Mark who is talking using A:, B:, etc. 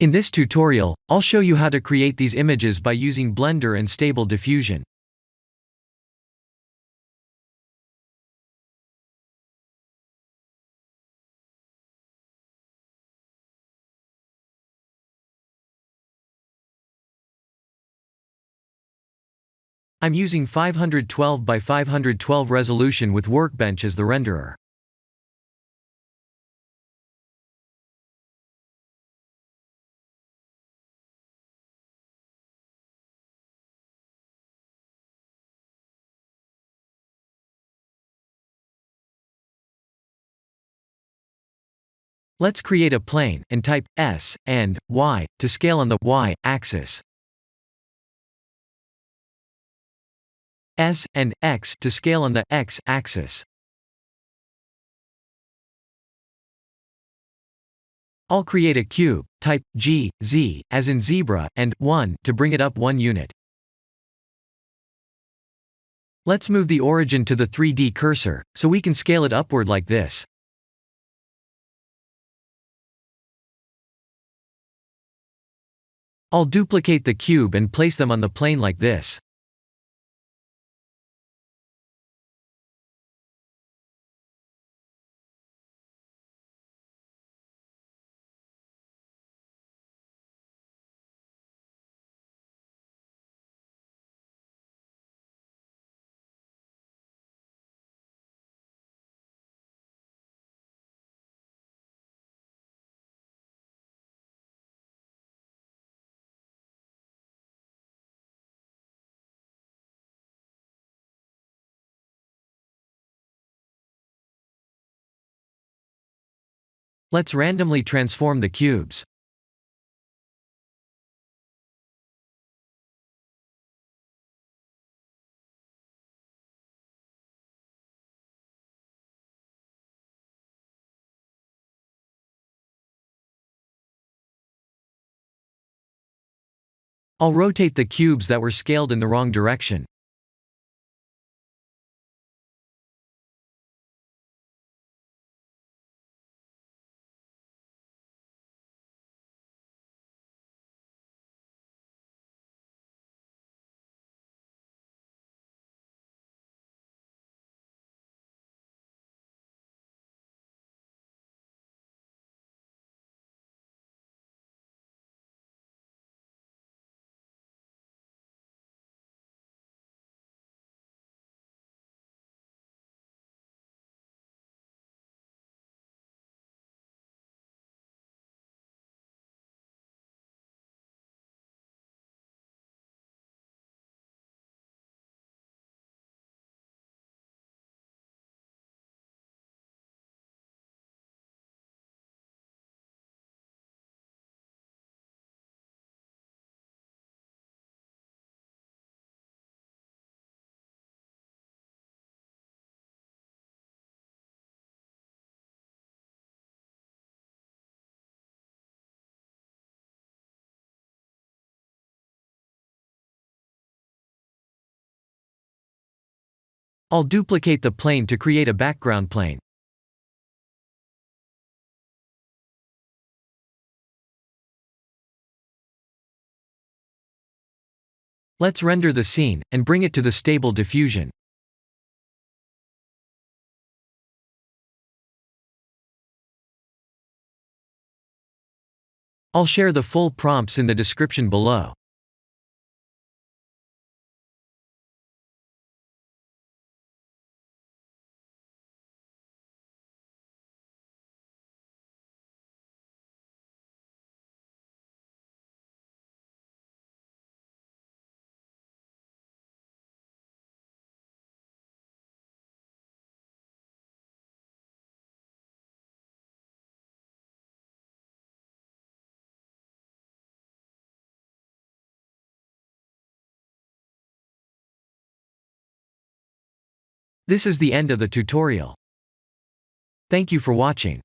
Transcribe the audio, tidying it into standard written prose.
A: In this tutorial, I'll show you how to create these images by using Blender and Stable Diffusion. I'm using 512 by 512 resolution with Workbench as the renderer. Let's create a plane, and type S and Y to scale on the Y axis. S and X to scale on the X axis. I'll create a cube, type G, Z, as in zebra, and 1 to bring it up 1 unit. Let's move the origin to the 3D cursor, so we can scale it upward like this. I'll duplicate the cube and place them on the plane like this. Let's randomly transform the cubes. I'll rotate the cubes that were scaled in the wrong direction. I'll duplicate the plane to create a background plane. Let's render the scene, and bring it to the Stable Diffusion. I'll share the full prompts in the description below. This is the end of the tutorial. Thank you for watching.